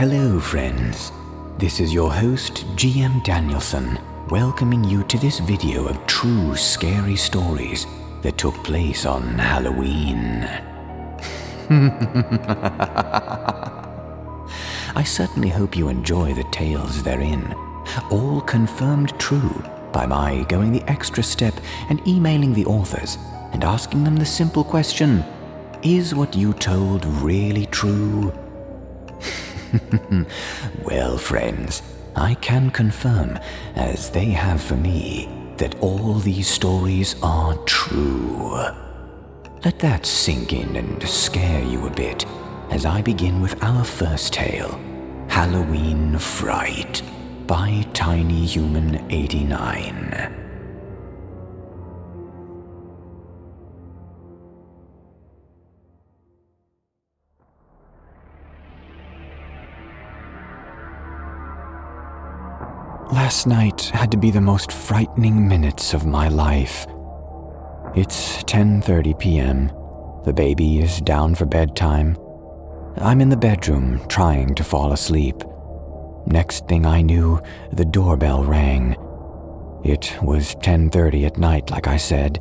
Hello friends, this is your host GM Danielson, welcoming you to this video of true scary stories that took place on Halloween. I certainly hope you enjoy the tales therein, all confirmed true by my going the extra step and emailing the authors and asking them the simple question, is what you told really true? Well, friends, I can confirm, as they have for me, that all these stories are true. Let that sink in and scare you a bit as I begin with our first tale, Halloween Fright by Tiny Human 89. Last night had to be the most frightening minutes of my life. It's 10:30 p.m. The baby is down for bedtime. I'm in the bedroom trying to fall asleep. Next thing I knew, the doorbell rang. It was 10:30 at night, like I said.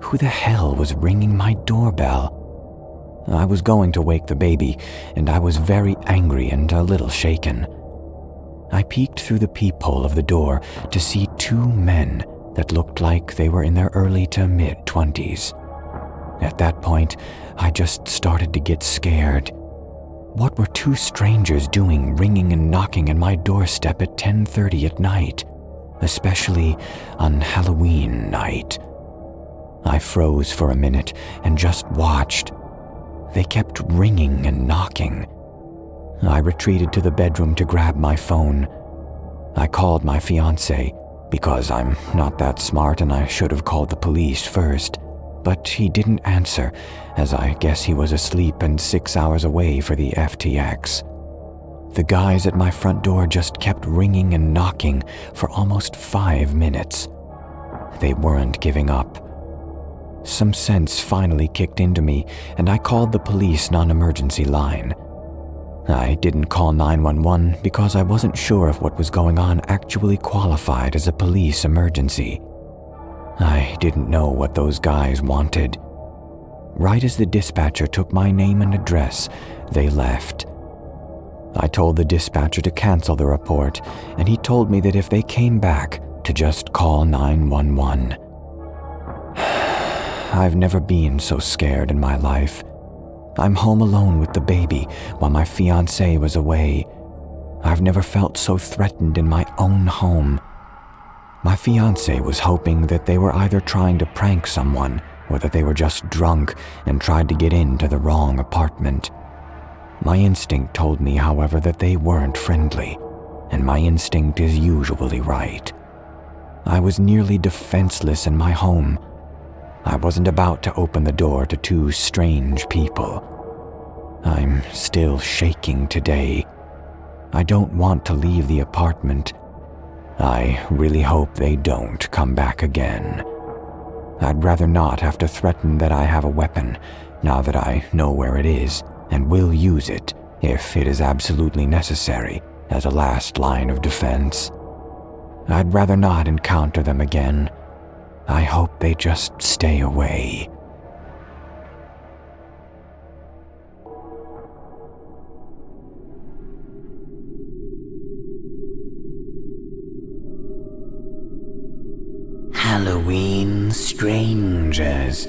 Who the hell was ringing my doorbell? I was going to wake the baby, and I was very angry and a little shaken. I peeked through the peephole of the door to see two men that looked like they were in their early to mid-20s. At that point, I just started to get scared. What were two strangers doing ringing and knocking on my doorstep at 10:30 at night, especially on Halloween night? I froze for a minute and just watched. They kept ringing and knocking. I retreated to the bedroom to grab my phone. I called my fiancé because I'm not that smart and I should have called the police first, but he didn't answer as I guess he was asleep and 6 hours away for the FTX. The guys at my front door just kept ringing and knocking for almost 5 minutes. They weren't giving up. Some sense finally kicked into me and I called the police non-emergency line. I didn't call 911 because I wasn't sure if what was going on actually qualified as a police emergency. I didn't know what those guys wanted. Right as the dispatcher took my name and address, they left. I told the dispatcher to cancel the report, and he told me that if they came back, to just call 911. I've never been so scared in my life. I'm home alone with the baby while my fiancé was away. I've never felt so threatened in my own home. My fiancé was hoping that they were either trying to prank someone or that they were just drunk and tried to get into the wrong apartment. My instinct told me, however, that they weren't friendly, and my instinct is usually right. I was nearly defenseless in my home. I wasn't about to open the door to two strange people. I'm still shaking today. I don't want to leave the apartment. I really hope they don't come back again. I'd rather not have to threaten that I have a weapon now that I know where it is and will use it if it is absolutely necessary as a last line of defense. I'd rather not encounter them again. I hope they just stay away. Halloween Strangers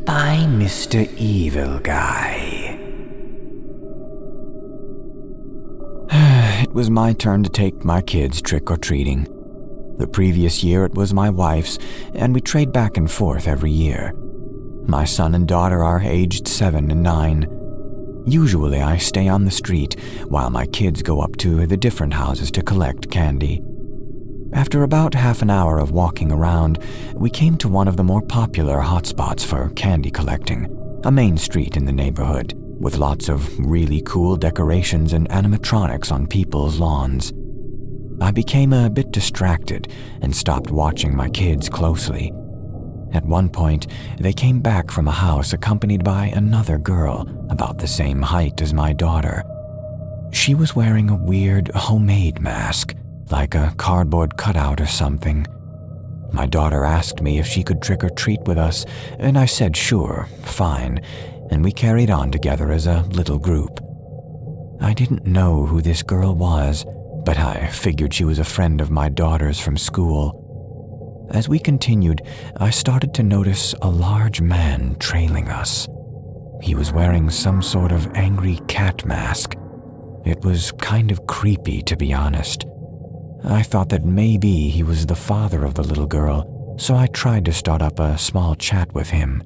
by Mr. Evil Guy. It was my turn to take my kids trick-or-treating. The previous year it was my wife's, and we trade back and forth every year. My son and daughter are aged 7 and 9. Usually I stay on the street while my kids go up to the different houses to collect candy. After about half an hour of walking around, we came to one of the more popular hotspots for candy collecting, a main street in the neighborhood, with lots of really cool decorations and animatronics on people's lawns. I became a bit distracted and stopped watching my kids closely. At one point, they came back from a house accompanied by another girl about the same height as my daughter. She was wearing a weird homemade mask, like a cardboard cutout or something. My daughter asked me if she could trick or treat with us, and I said sure, fine, and we carried on together as a little group. I didn't know who this girl was, but I figured she was a friend of my daughter's from school. As we continued, I started to notice a large man trailing us. He was wearing some sort of angry cat mask. It was kind of creepy, to be honest. I thought that maybe he was the father of the little girl, so I tried to start up a small chat with him.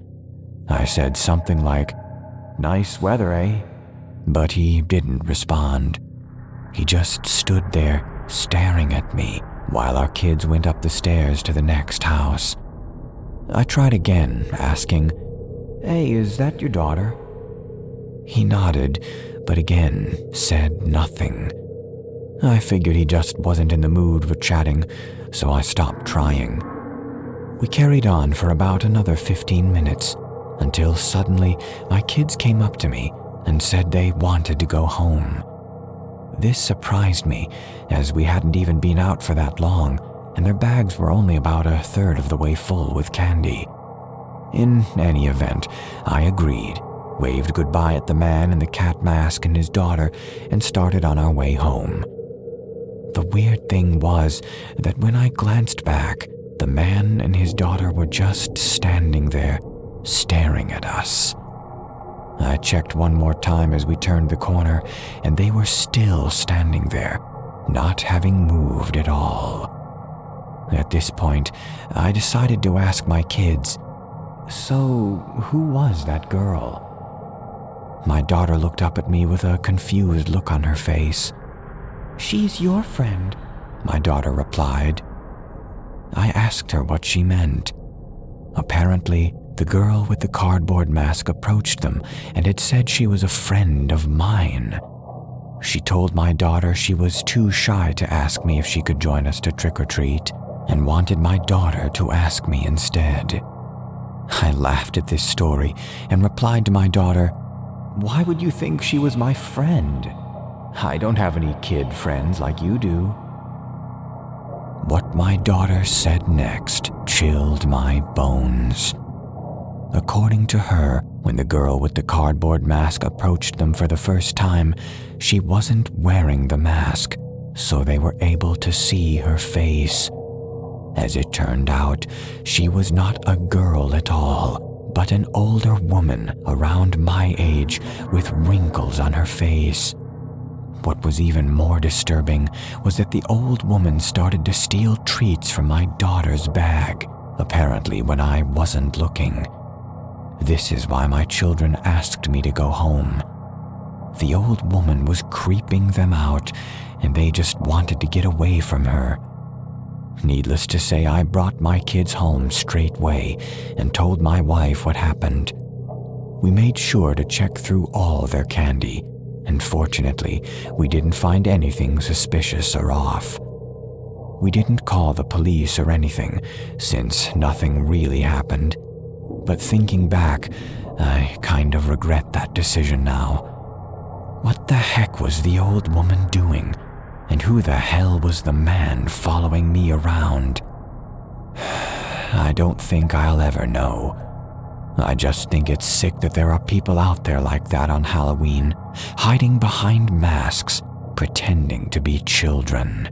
I said something like, "Nice weather, eh?" But he didn't respond. He just stood there, staring at me, while our kids went up the stairs to the next house. I tried again, asking, "Hey, is that your daughter?" He nodded, but again said nothing. I figured he just wasn't in the mood for chatting, so I stopped trying. We carried on for about another 15 minutes, until suddenly my kids came up to me and said they wanted to go home. This surprised me, as we hadn't even been out for that long, and their bags were only about a third of the way full with candy. In any event, I agreed, waved goodbye at the man in the cat mask and his daughter, and started on our way home. The weird thing was that when I glanced back, the man and his daughter were just standing there, staring at us. I checked one more time as we turned the corner, and they were still standing there, not having moved at all. At this point, I decided to ask my kids, "So, who was that girl?" My daughter looked up at me with a confused look on her face. "She's your friend," my daughter replied. I asked her what she meant. Apparently, the girl with the cardboard mask approached them and had said she was a friend of mine. She told my daughter she was too shy to ask me if she could join us to trick-or-treat, and wanted my daughter to ask me instead. I laughed at this story and replied to my daughter, "Why would you think she was my friend? I don't have any kid friends like you do." What my daughter said next chilled my bones. According to her, when the girl with the cardboard mask approached them for the first time, she wasn't wearing the mask, so they were able to see her face. As it turned out, she was not a girl at all, but an older woman around my age with wrinkles on her face. What was even more disturbing was that the old woman started to steal treats from my daughter's bag, apparently when I wasn't looking. This is why my children asked me to go home. The old woman was creeping them out, and they just wanted to get away from her. Needless to say, I brought my kids home straightway and told my wife what happened. We made sure to check through all their candy, and fortunately, we didn't find anything suspicious or off. We didn't call the police or anything, since nothing really happened. But thinking back, I kind of regret that decision now. What the heck was the old woman doing? And who the hell was the man following me around? I don't think I'll ever know. I just think it's sick that there are people out there like that on Halloween, hiding behind masks, pretending to be children.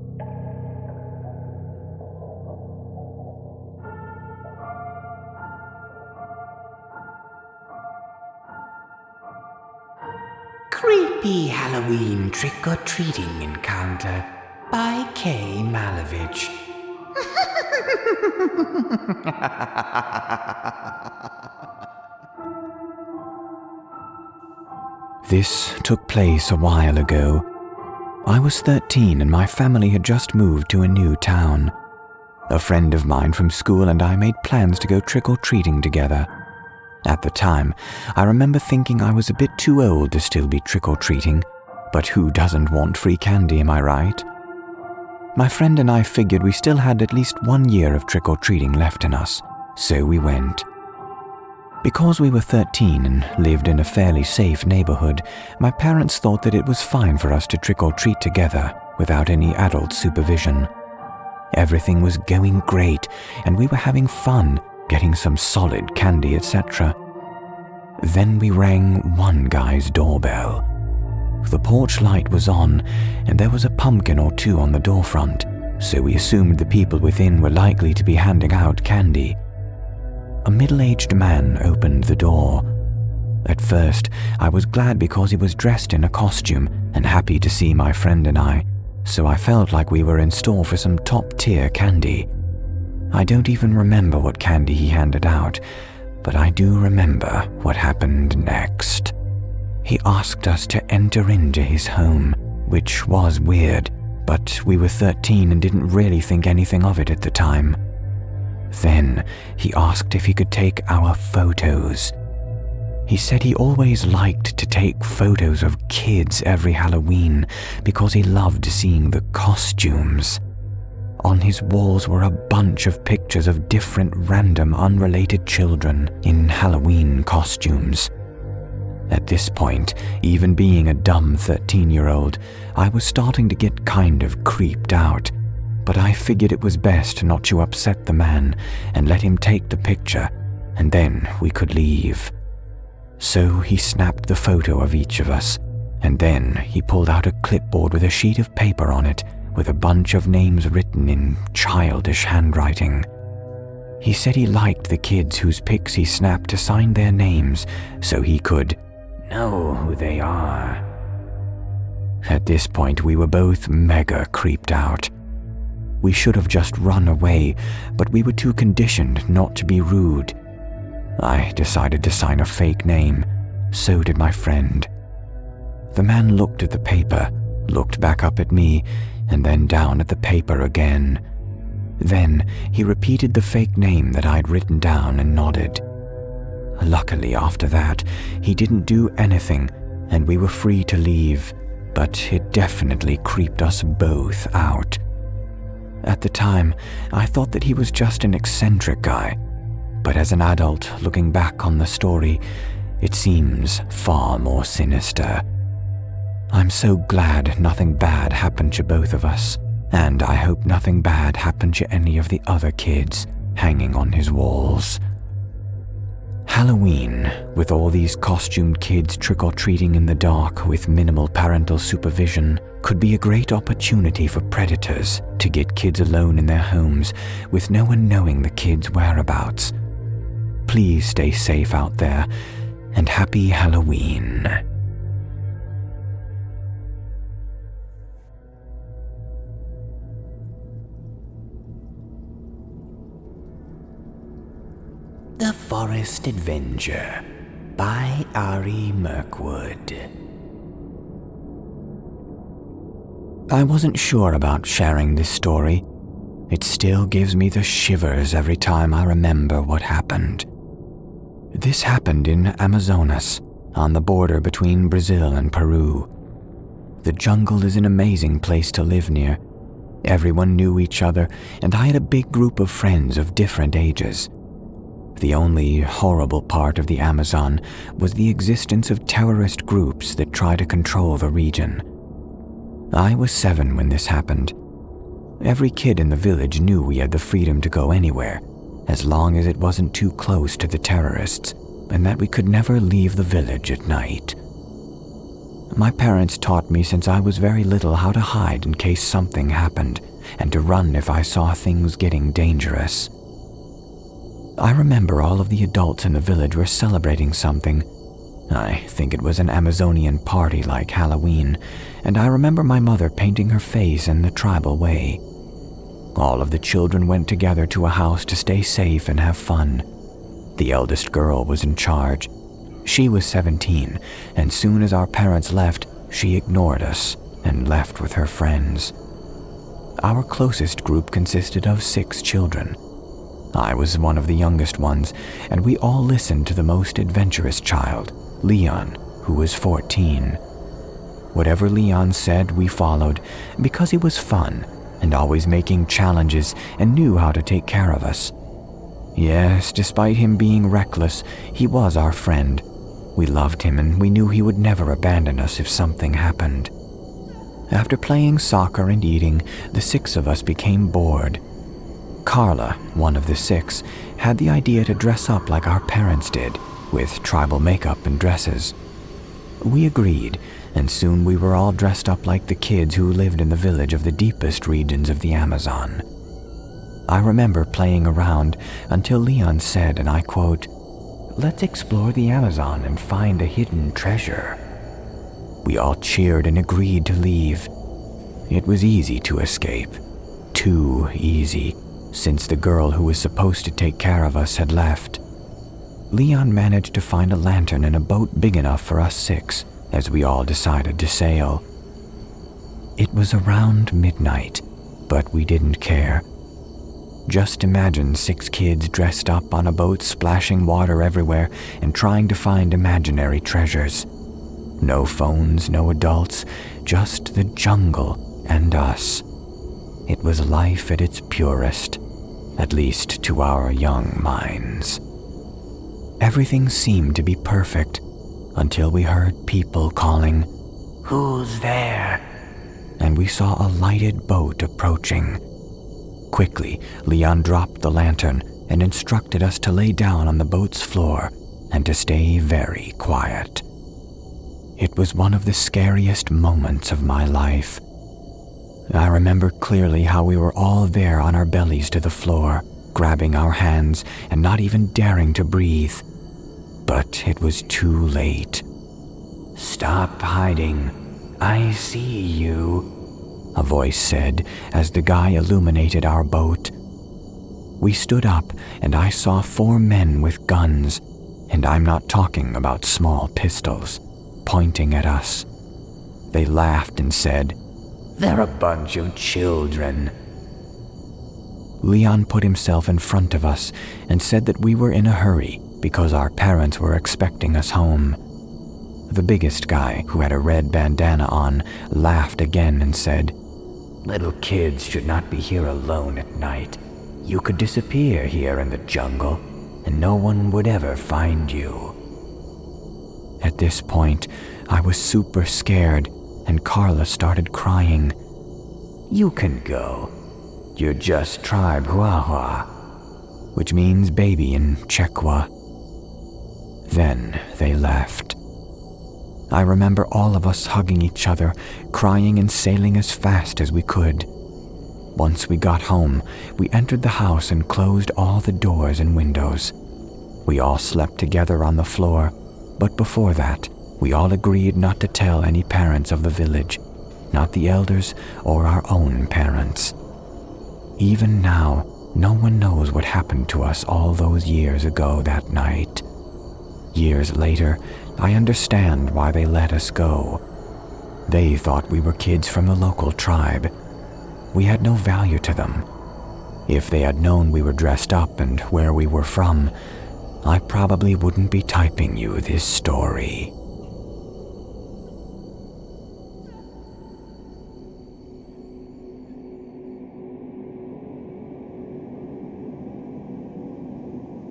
Creepy Halloween Trick-or-Treating Encounter by K. Malovich. This took place a while ago. I was 13 and my family had just moved to a new town. A friend of mine from school and I made plans to go trick-or-treating together. At the time, I remember thinking I was a bit too old to still be trick-or-treating, but who doesn't want free candy, am I right? My friend and I figured we still had at least 1 year of trick-or-treating left in us, so we went. Because we were 13 and lived in a fairly safe neighborhood, my parents thought that it was fine for us to trick-or-treat together without any adult supervision. Everything was going great, and we were having fun, getting some solid candy, etc. Then we rang one guy's doorbell. The porch light was on, and there was a pumpkin or two on the doorfront, so we assumed the people within were likely to be handing out candy. A middle-aged man opened the door. At first, I was glad because he was dressed in a costume and happy to see my friend and I, so I felt like we were in store for some top-tier candy. I don't even remember what candy he handed out, but I do remember what happened next. He asked us to enter into his home, which was weird, but we were 13 and didn't really think anything of it at the time. Then he asked if he could take our photos. He said he always liked to take photos of kids every Halloween because he loved seeing the costumes. On his walls were a bunch of pictures of different random unrelated children in Halloween costumes. At this point, even being a dumb 13-year-old, I was starting to get kind of creeped out. But I figured it was best not to upset the man and let him take the picture, and then we could leave. So he snapped the photo of each of us, and then he pulled out a clipboard with a sheet of paper on it with a bunch of names written in childish handwriting. He said he liked the kids whose pics he snapped to sign their names so he could know who they are. At this point, we were both mega creeped out. We should have just run away, but we were too conditioned not to be rude. I decided to sign a fake name. So did my friend. The man looked at the paper, looked back up at me, and then down at the paper again. Then he repeated the fake name that I'd written down and nodded. Luckily, after that, he didn't do anything, and we were free to leave, but it definitely creeped us both out. At the time, I thought that he was just an eccentric guy, but as an adult looking back on the story, it seems far more sinister. I'm so glad nothing bad happened to both of us, and I hope nothing bad happened to any of the other kids hanging on his walls. Halloween, with all these costumed kids trick-or-treating in the dark with minimal parental supervision, could be a great opportunity for predators to get kids alone in their homes with no one knowing the kids' whereabouts. Please stay safe out there, and happy Halloween. The Forest Adventure by Ari Mirkwood. I wasn't sure about sharing this story. It still gives me the shivers every time I remember what happened. This happened in Amazonas, on the border between Brazil and Peru. The jungle is an amazing place to live near. Everyone knew each other, and I had a big group of friends of different ages. The only horrible part of the Amazon was the existence of terrorist groups that try to control the region. I was 7 when this happened. Every kid in the village knew we had the freedom to go anywhere, as long as it wasn't too close to the terrorists, and that we could never leave the village at night. My parents taught me since I was very little how to hide in case something happened, and to run if I saw things getting dangerous. I remember all of the adults in the village were celebrating something. I think it was an Amazonian party like Halloween, and I remember my mother painting her face in the tribal way. All of the children went together to a house to stay safe and have fun. The eldest girl was in charge. She was 17, and soon as our parents left, she ignored us and left with her friends. Our closest group consisted of 6 children. I was one of the youngest ones, and we all listened to the most adventurous child, Leon, who was 14. Whatever Leon said, we followed, because he was fun and always making challenges and knew how to take care of us. Yes, despite him being reckless, he was our friend. We loved him and we knew he would never abandon us if something happened. After playing soccer and eating, the 6 of us became bored. Carla, one of the 6, had the idea to dress up like our parents did, with tribal makeup and dresses. We agreed, and soon we were all dressed up like the kids who lived in the village of the deepest regions of the Amazon. I remember playing around until Leon said, and I quote, "Let's explore the Amazon and find a hidden treasure." We all cheered and agreed to leave. It was easy to escape. Too easy, since the girl who was supposed to take care of us had left. Leon managed to find a lantern and a boat big enough for us 6, as we all decided to sail. It was around midnight, but we didn't care. Just imagine 6 kids dressed up on a boat splashing water everywhere and trying to find imaginary treasures. No phones, no adults, just the jungle and us. It was life at its purest, at least to our young minds. Everything seemed to be perfect until we heard people calling, "Who's there?" and we saw a lighted boat approaching. Quickly, Leon dropped the lantern and instructed us to lay down on the boat's floor and to stay very quiet. It was one of the scariest moments of my life. I remember clearly how we were all there on our bellies to the floor, grabbing our hands and not even daring to breathe. But it was too late. "Stop hiding. I see you," a voice said as the guy illuminated our boat. We stood up and I saw 4 men with guns, and I'm not talking about small pistols, pointing at us. They laughed and said, "They're a bunch of children." Leon put himself in front of us and said that we were in a hurry because our parents were expecting us home. The biggest guy, who had a red bandana on, laughed again and said, "Little kids should not be here alone at night. You could disappear here in the jungle, and no one would ever find you." At this point, I was super scared, and Carla started crying. "You can go. You're just tribe Huahua," which means baby in Chekwa. Then they left. I remember all of us hugging each other, crying and sailing as fast as we could. Once we got home, we entered the house and closed all the doors and windows. We all slept together on the floor, but before that, we all agreed not to tell any parents of the village, not the elders or our own parents. Even now, no one knows what happened to us all those years ago that night. Years later, I understand why they let us go. They thought we were kids from the local tribe. We had no value to them. If they had known we were dressed up and where we were from, I probably wouldn't be typing you this story.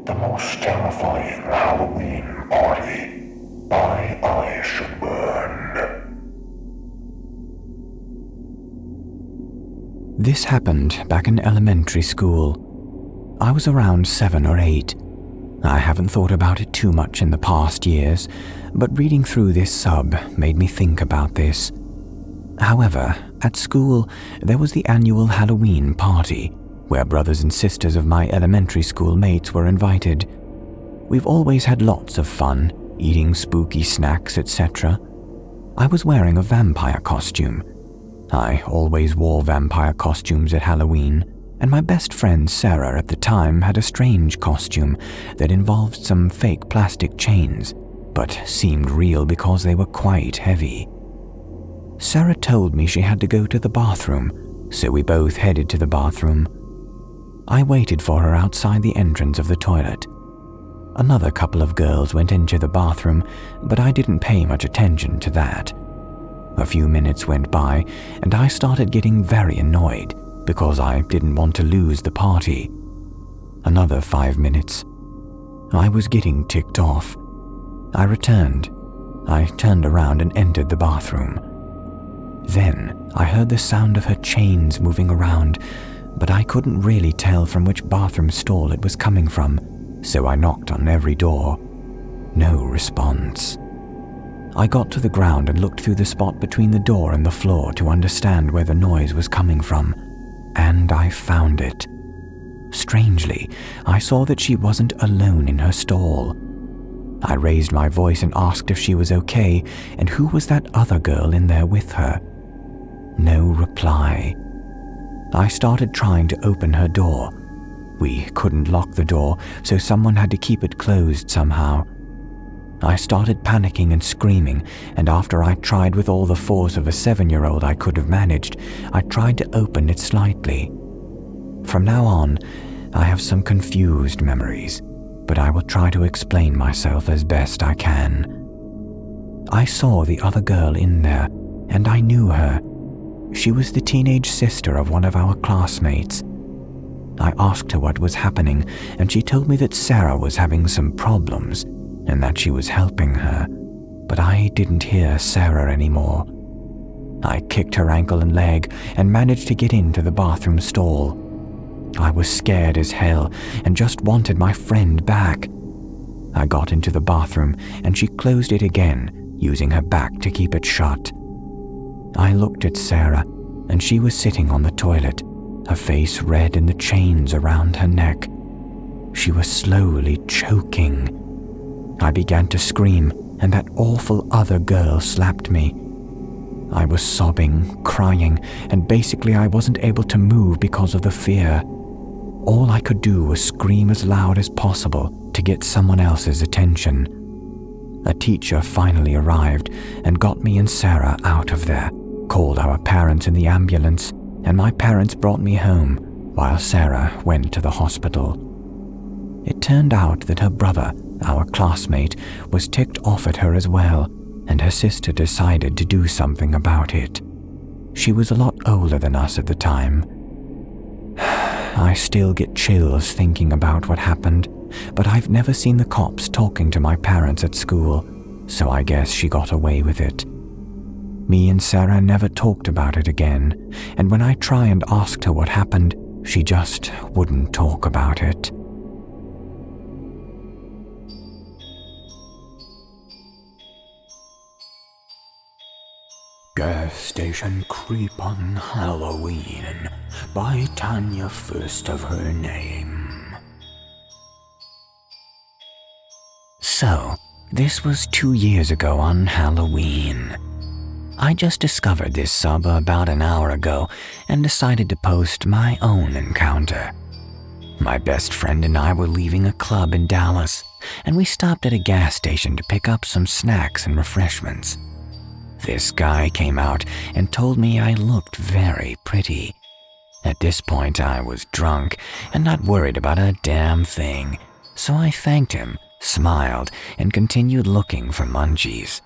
The Most Terrifying Halloween Party by I Should Burn. This happened back in elementary school. I was around 7 or 8. I haven't thought about it too much in the past years, but reading through this sub made me think about this. However, at school, there was the annual Halloween party, where brothers and sisters of my elementary school mates were invited. We've always had lots of fun, eating spooky snacks, etc. I was wearing a vampire costume. I always wore vampire costumes at Halloween, and my best friend Sarah at the time had a strange costume that involved some fake plastic chains, but seemed real because they were quite heavy. Sarah told me she had to go to the bathroom, so we both headed to the bathroom. I waited for her outside the entrance of the toilet. Another couple of girls went into the bathroom, but I didn't pay much attention to that. A few minutes went by, and I started getting very annoyed because I didn't want to lose the party. Another 5 minutes. I was getting ticked off. I returned. I turned around and entered the bathroom. Then I heard the sound of her chains moving around, but I couldn't really tell from which bathroom stall it was coming from, so I knocked on every door. No response. I got to the ground and looked through the spot between the door and the floor to understand where the noise was coming from, and I found it. Strangely, I saw that she wasn't alone in her stall. I raised my voice and asked if she was okay, and who was that other girl in there with her. No reply. I started trying to open her door. We couldn't lock the door, so someone had to keep it closed somehow. I started panicking and screaming, and after I tried with all the force of a 7-year-old I could have managed, I tried to open it slightly. From now on, I have some confused memories, but I will try to explain myself as best I can. I saw the other girl in there, and I knew her. She was the teenage sister of one of our classmates. I asked her what was happening, and she told me that Sarah was having some problems, and that she was helping her, but I didn't hear Sarah anymore. I kicked her ankle and leg and managed to get into the bathroom stall. I was scared as hell and just wanted my friend back. I got into the bathroom and she closed it again, using her back to keep it shut. I looked at Sarah, and she was sitting on the toilet, her face red and the chains around her neck. She was slowly choking. I began to scream, and that awful other girl slapped me. I was sobbing, crying, and basically I wasn't able to move because of the fear. All I could do was scream as loud as possible to get someone else's attention. A teacher finally arrived and got me and Sarah out of there, called our parents in the ambulance, and my parents brought me home while Sarah went to the hospital. It turned out that her brother, our classmate, was ticked off at her as well, and her sister decided to do something about it. She was a lot older than us at the time. I still get chills thinking about what happened, but I've never seen the cops talking to my parents at school, so I guess she got away with it. Me and Sarah never talked about it again, and when I try and asked her what happened, she just wouldn't talk about it. Gas Station Creep on Halloween by Tanya First of Her Name. So, this was 2 years ago on Halloween. I just discovered this sub about an hour ago and decided to post my own encounter. My best friend and I were leaving a club in Dallas, and we stopped at a gas station to pick up some snacks and refreshments. This guy came out and told me I looked very pretty. At this point, I was drunk and not worried about a damn thing, so I thanked him, smiled, and continued looking for munchies.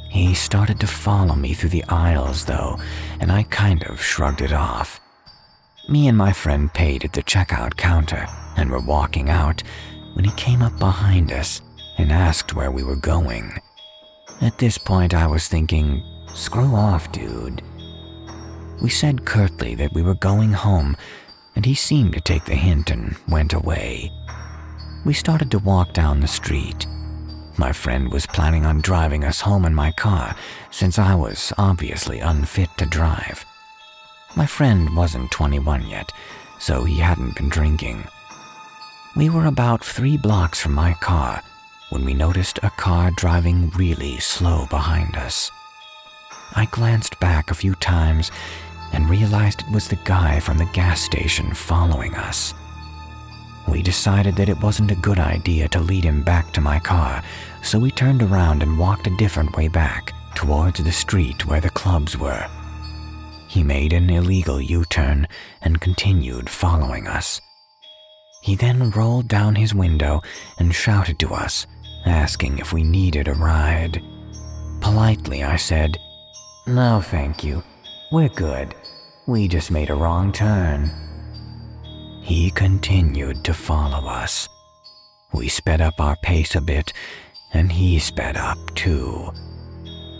He started to follow me through the aisles, though, and I kind of shrugged it off. Me and my friend paid at the checkout counter and were walking out when he came up behind us and asked where we were going. At this point, I was thinking, screw off, dude. We said curtly that we were going home, and he seemed to take the hint and went away. We started to walk down the street. My friend was planning on driving us home in my car, since I was obviously unfit to drive. My friend wasn't 21 yet, so he hadn't been drinking. We were about 3 blocks from my car when we noticed a car driving really slow behind us. I glanced back a few times and realized it was the guy from the gas station following us. We decided that it wasn't a good idea to lead him back to my car, so we turned around and walked a different way back, towards the street where the clubs were. He made an illegal U-turn and continued following us. He then rolled down his window and shouted to us, asking if we needed a ride. Politely, I said, "No, thank you. We're good. We just made a wrong turn." He continued to follow us. We sped up our pace a bit, and he sped up too.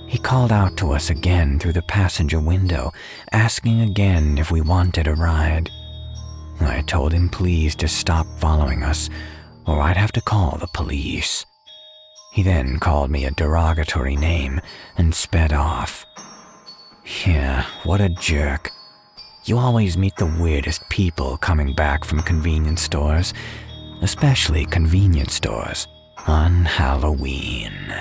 He called out to us again through the passenger window, asking again if we wanted a ride. I told him please to stop following us, or I'd have to call the police. He then called me a derogatory name and sped off. Yeah, what a jerk. You always meet the weirdest people coming back from convenience stores, especially convenience stores, on Halloween.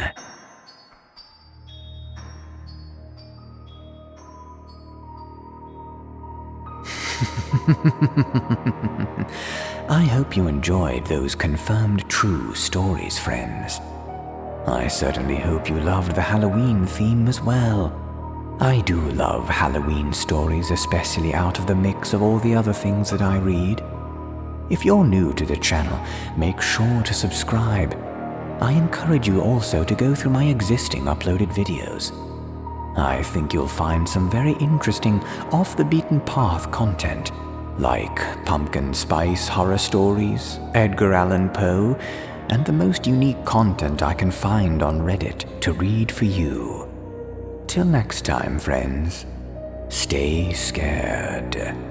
I hope you enjoyed those confirmed true stories, friends. I certainly hope you loved the Halloween theme as well. I do love Halloween stories, especially out of the mix of all the other things that I read. If you're new to the channel, make sure to subscribe. I encourage you also to go through my existing uploaded videos. I think you'll find some very interesting off-the-beaten-path content, like pumpkin spice horror stories, Edgar Allan Poe, and the most unique content I can find on Reddit to read for you. Till next time, friends, stay scared.